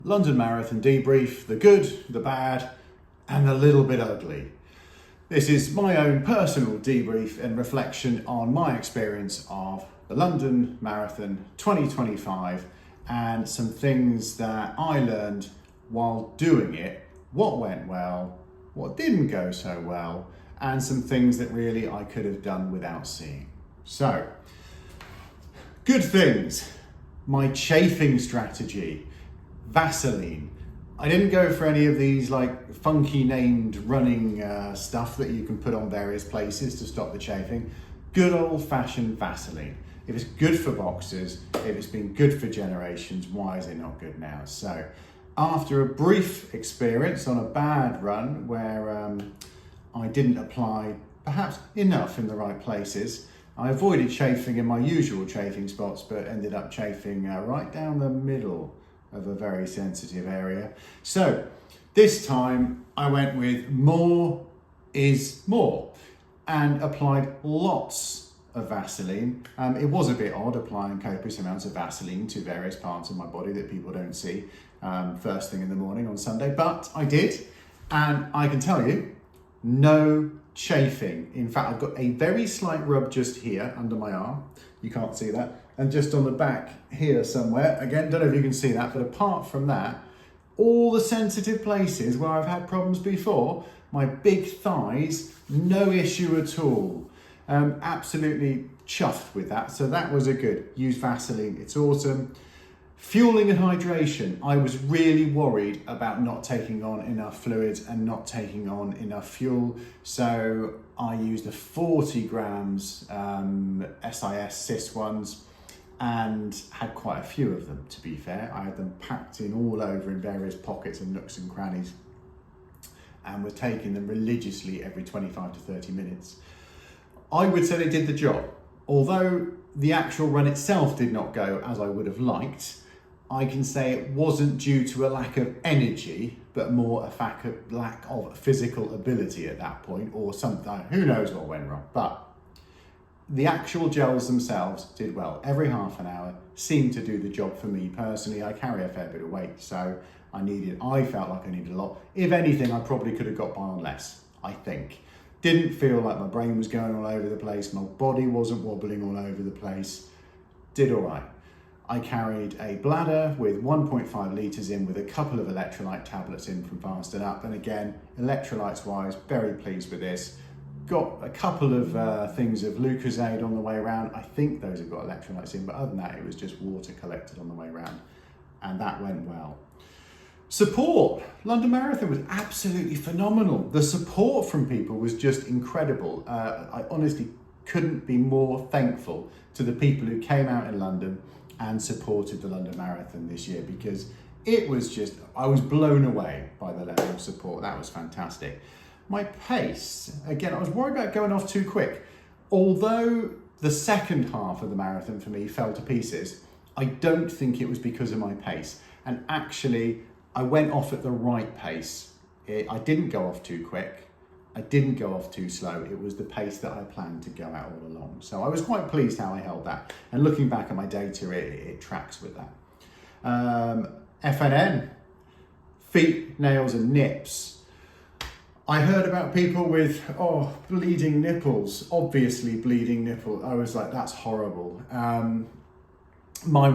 London Marathon debrief, the good, the bad, and the little bit ugly. This is my own personal debrief and reflection on my experience of the London Marathon 2025 and some things that I learned while doing it, what went well, what didn't go so well, and some things that really I could have done without seeing. So, good things. My chafing strategy. Vaseline. I didn't go for any of these like funky named running stuff that you can put on various places to stop the chafing. Good old fashioned Vaseline. If it's good for boxers, if it's been good for generations, why is it not good now? So after a brief experience on a bad run where I didn't apply perhaps enough in the right places, I avoided chafing in my usual chafing spots, but ended up chafing right down the middle of a very sensitive area. So this time I went with more is more and applied lots of Vaseline. It was a bit odd applying copious amounts of Vaseline to various parts of my body that people don't see first thing in the morning on Sunday, but I did, and I can tell you, no chafing. In fact, I've got a very slight rub just here under my arm. You can't see that. And just on the back here somewhere. Again, don't know if you can see that, but apart from that, all the sensitive places where I've had problems before, my big thighs, no issue at all. Absolutely chuffed with that. So that was a good. Use Vaseline, it's awesome. Fueling and hydration. I was really worried about not taking on enough fluids and not taking on enough fuel. So I used the 40 grams SIS CIS ones and had quite a few of them, to be fair. I had them packed in all over in various pockets and nooks and crannies and was taking them religiously every 25 to 30 minutes. I would say they did the job. Although the actual run itself did not go as I would have liked, I can say it wasn't due to a lack of energy, but more a lack of physical ability at that point, or something, who knows what went wrong. But the actual gels themselves did well. Every half an hour seemed to do the job for me personally. I carry a fair bit of weight, so I felt like I needed a lot. If anything, I probably could have got by on less, I think. Didn't feel like my brain was going all over the place. My body wasn't wobbling all over the place. Did all right. I carried a bladder with 1.5 litres in with a couple of electrolyte tablets in from Fast and Up. And again, electrolytes wise, very pleased with this. Got a couple of things of Lucozade on the way around. I think those have got electrolytes in, but other than that, it was just water collected on the way around. And that went well. Support. London Marathon was absolutely phenomenal. The support from people was just incredible. I honestly couldn't be more thankful to the people who came out in London and supported the London Marathon this year, because it was just, I was blown away by the level of support. That was fantastic. My pace, again, I was worried about going off too quick. Although the second half of the marathon for me fell to pieces, I don't think it was because of my pace. And actually, I went off at the right pace. I didn't go off too quick. I didn't go off too slow. It was the pace that I planned to go at all along. So I was quite pleased how I held that. And looking back at my data, it tracks with that. FNN, feet, nails and nips. I heard about people with, bleeding nipples, obviously bleeding nipples. I was like, that's horrible. Mine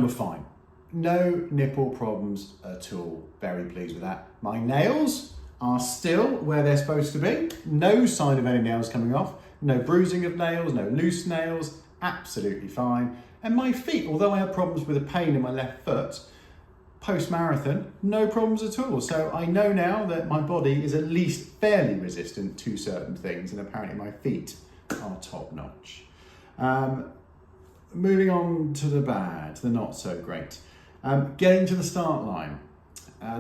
were fine. No nipple problems at all. Very pleased with that. My nails are still where they're supposed to be. No sign of any nails coming off. No bruising of nails, no loose nails. Absolutely fine. And my feet, although I had problems with a pain in my left foot, post-marathon, no problems at all. So I know now that my body is at least fairly resistant to certain things, and apparently my feet are top notch. Moving on to the bad, the not so great. Getting to the start line.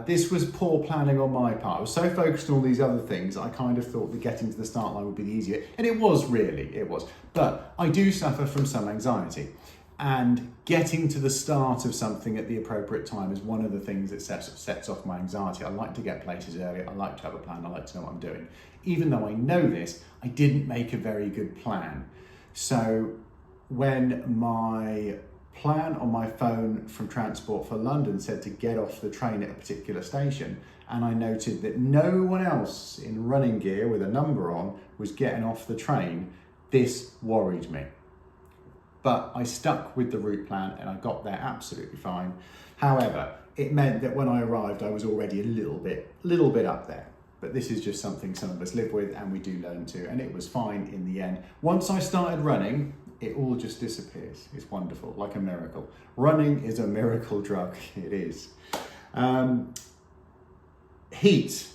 This was poor planning on my part. I was so focused on all these other things, I kind of thought that getting to the start line would be the easier. And it was really, it was. But I do suffer from some anxiety. And getting to the start of something at the appropriate time is one of the things that sets off my anxiety. I like to get places early. I like to have a plan. I like to know what I'm doing. Even though I know this, I didn't make a very good plan. So when my plan on my phone from Transport for London said to get off the train at a particular station, and I noted that no one else in running gear with a number on was getting off the train. This worried me. But I stuck with the route plan and I got there absolutely fine. However, it meant that when I arrived, I was already a little bit up there. But this is just something some of us live with and we do learn to, and it was fine in the end. Once I started running, it all just disappears. It's wonderful, like a miracle. Running is a miracle drug, it is. Heat.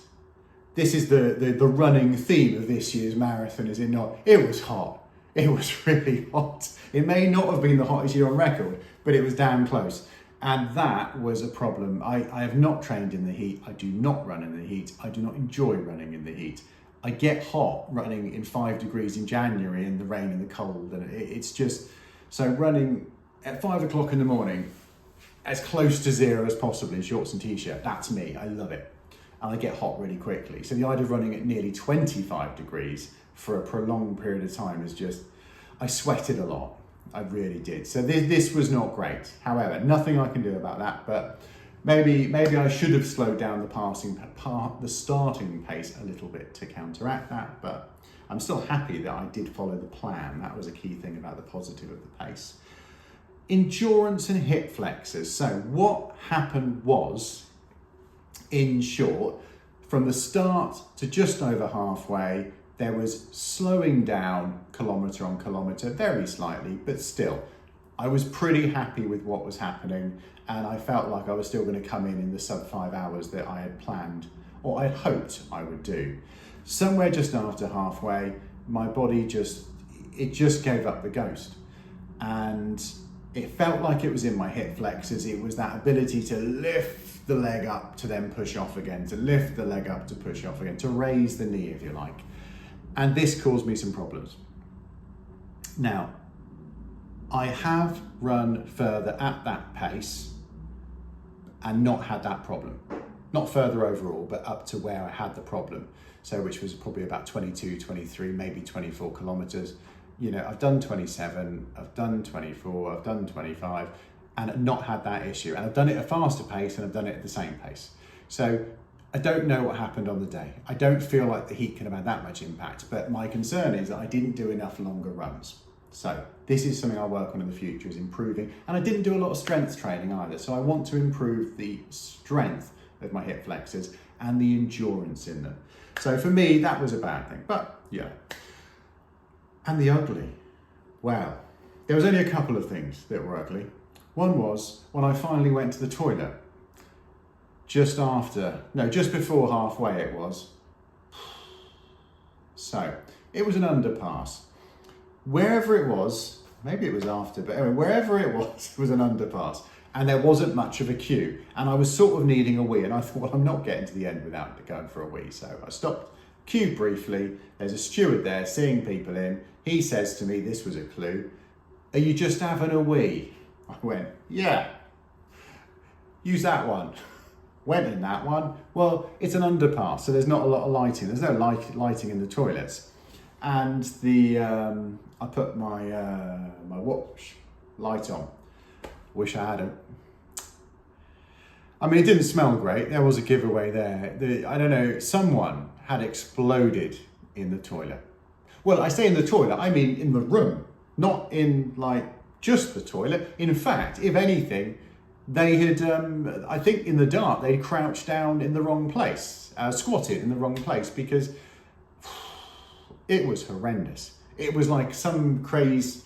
This is the running theme of this year's marathon, is it not? It was hot. It was really hot. It may not have been the hottest year on record, but it was damn close. And that was a problem. I have not trained in the heat. I do not run in the heat. I do not enjoy running in the heat. I get hot running in 5 degrees in January in the rain and the cold. And it's just, so running at 5 o'clock in the morning, as close to zero as possible in shorts and t-shirt, that's me. I love it. And I get hot really quickly. So the idea of running at nearly 25 degrees for a prolonged period of time is just, I sweated a lot. I really did. So this was not great. However, nothing I can do about that, but maybe I should have slowed down the starting pace a little bit to counteract that, but I'm still happy that I did follow the plan. That was a key thing about the positive of the pace. Endurance and hip flexors. So what happened was, in short, from the start to just over halfway, there was slowing down kilometre on kilometre, very slightly, but still, I was pretty happy with what was happening, and I felt like I was still going to come in the sub 5 hours that I had planned, or I had hoped I would do. Somewhere just after halfway, my body just gave up the ghost, and it felt like it was in my hip flexors. It was that ability to lift the leg up to then push off again, to lift the leg up to push off again, to raise the knee, if you like. And this caused me some problems. Now, I have run further at that pace and not had that problem. Not further overall, but up to where I had the problem. So which was probably about 22, 23, maybe 24 kilometers. You know, I've done 27, I've done 24, I've done 25, and not had that issue. And I've done it at a faster pace and I've done it at the same pace. So I don't know what happened on the day. I don't feel like the heat can have had that much impact, but my concern is that I didn't do enough longer runs. So this is something I'll work on in the future, is improving. And I didn't do a lot of strength training either. So I want to improve the strength of my hip flexors and the endurance in them. So for me, that was a bad thing, but yeah. And the ugly. Well, there was only a couple of things that were ugly. One was when I finally went to the toilet. Just before halfway it was. So, it was an underpass. Wherever it was, maybe it was after, but anyway, wherever it was an underpass. And there wasn't much of a queue. And I was sort of needing a wee, and I thought, well, I'm not getting to the end without going for a wee. So I stopped, queued briefly. There's a steward there seeing people in. He says to me, this was a clue, "Are you just having a wee?" I went, yeah. Use that one. Went in that one. Well, it's an underpass, so there's not a lot of lighting. There's no lighting in the toilets. And I put my my watch light on. Wish I hadn't. I mean, it didn't smell great. There was a giveaway there. I don't know, someone had exploded in the toilet. Well, I say in the toilet, I mean in the room, not in like just the toilet. In fact, if anything, they had, I think in the dark, they'd crouched down in the wrong place, squatted in the wrong place, because it was horrendous. It was like some craze.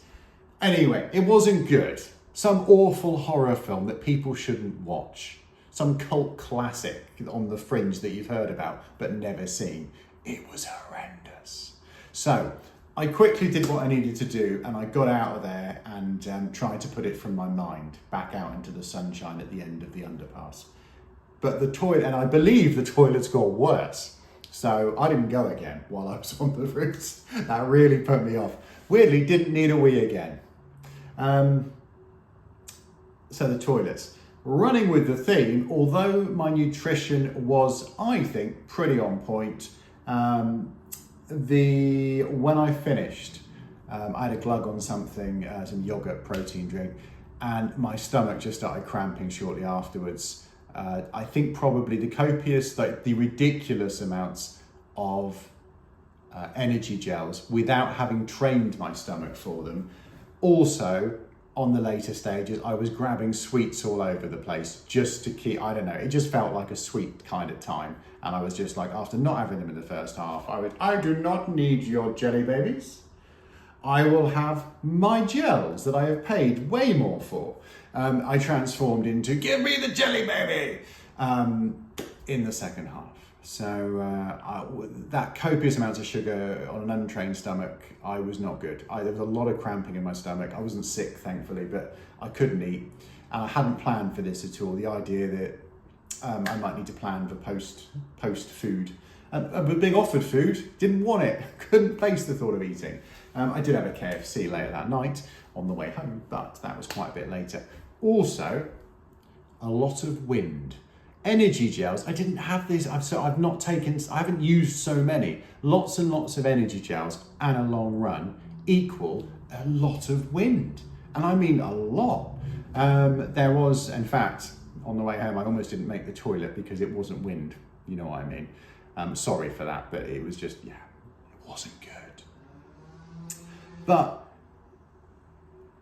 Anyway, it wasn't good. Some awful horror film that people shouldn't watch. Some cult classic on the fringe that you've heard about but never seen. It was horrendous. So I quickly did what I needed to do, and I got out of there and tried to put it from my mind back out into the sunshine at the end of the underpass. But the toilet, and I believe the toilets got worse. So I didn't go again while I was on the route. That really put me off. Weirdly, didn't need a wee again. So the toilets. Running with the theme, although my nutrition was, I think, pretty on point, when I finished, I had a glug on something, some yogurt protein drink, and my stomach just started cramping shortly afterwards. I think probably the ridiculous amounts of energy gels without having trained my stomach for them. Also, on the later stages, I was grabbing sweets all over the place just to keep, I don't know, it just felt like a sweet kind of time. And I was just like, after not having them in the first half, I do not need your jelly babies. I will have my gels that I have paid way more for. I transformed into, give me the jelly baby, in the second half. So that copious amounts of sugar on an untrained stomach, I was not good. There was a lot of cramping in my stomach. I wasn't sick, thankfully, but I couldn't eat. And I hadn't planned for this at all. The idea that I might need to plan for post food. But being offered food, didn't want it. Couldn't face the thought of eating. I did have a KFC later that night on the way home, but that was quite a bit later. Also, a lot of wind. Energy gels, I didn't have this, I haven't used so many. Lots and lots of energy gels and a long run equal a lot of wind. And I mean a lot. There was, in fact, on the way home, I almost didn't make the toilet because it wasn't wind. You know what I mean? Sorry for that, but it was just, yeah, it wasn't good. But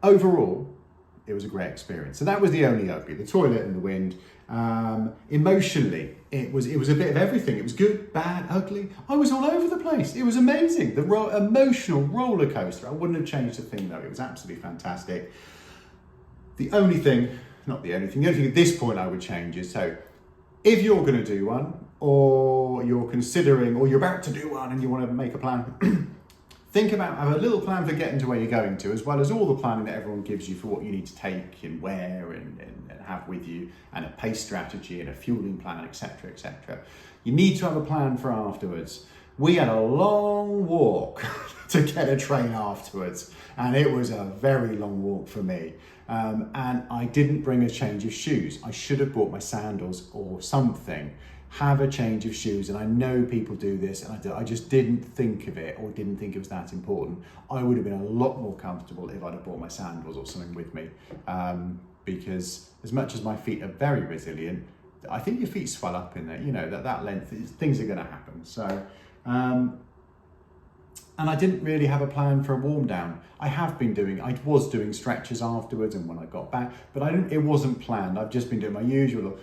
overall, it was a great experience. So that was the only ugly, the toilet and the wind. Emotionally, it was a bit of everything. It was good, bad, ugly. I was all over the place. It was amazing. The emotional roller coaster. I wouldn't have changed a thing though. It was absolutely fantastic. The only thing at this point I would change is, so if you're going to do one, or you're considering, or you're about to do one and you want to make a plan, have a little plan for getting to where you're going to, as well as all the planning that everyone gives you for what you need to take and wear and have with you, and a pace strategy and a fueling plan, etc., etc. You need to have a plan for afterwards. We had a long walk to get a train afterwards, and it was a very long walk for me. And I didn't bring a change of shoes. I should have brought my sandals or something. Have a change of shoes, and I know people do this, and I just didn't think of it, or didn't think it was that important. I would have been a lot more comfortable if I'd have brought my sandals or something with me, because as much as my feet are very resilient, I think your feet swell up in there, you know, that length, things are going to happen. So, and I didn't really have a plan for a warm down. I was doing stretches afterwards and when I got back, but it wasn't planned. I've just been doing my usual,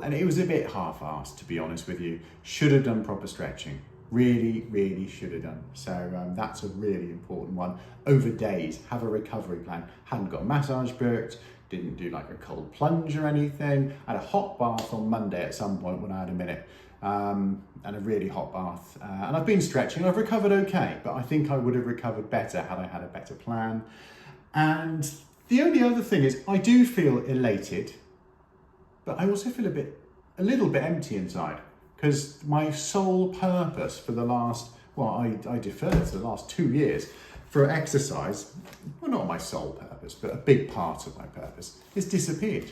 and it was a bit half-assed, to be honest with you. Should have done proper stretching. Really, really should have done. So that's a really important one. Over days, have a recovery plan. Hadn't got a massage booked, didn't do like a cold plunge or anything. I had a hot bath on Monday at some point when I had a minute, and a really hot bath. And I've been stretching, I've recovered okay, but I think I would have recovered better had I had a better plan. And the only other thing is, I do feel elated, but I also feel a little bit empty inside, because my sole purpose for the last, I deferred to the last 2 years for exercise, well, not my sole purpose, but a big part of my purpose, has disappeared.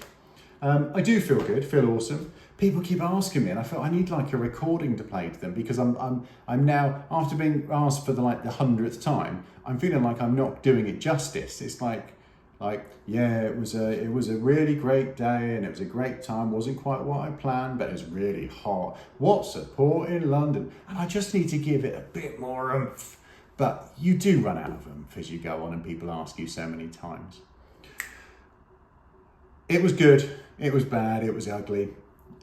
I do feel good, feel awesome. People keep asking me, and I feel I need like a recording to play to them, because I'm now, after being asked for the 100th time, I'm feeling like I'm not doing it justice. It's like, yeah, it was a really great day and it was a great time. Wasn't quite what I planned, but it was really hot. What support in London? And I just need to give it a bit more oomph. But you do run out of oomph as you go on, and people ask you so many times. It was good, it was bad, it was ugly.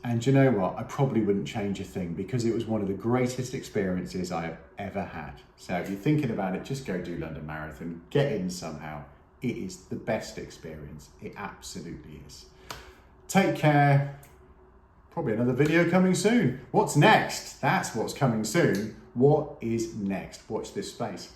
And you know what? I probably wouldn't change a thing, because it was one of the greatest experiences I have ever had. So if you're thinking about it, just go do London Marathon, get in somehow. It is the best experience. It absolutely is. Take care. Probably another video coming soon. What's next? That's what's coming soon. What is next? Watch this space.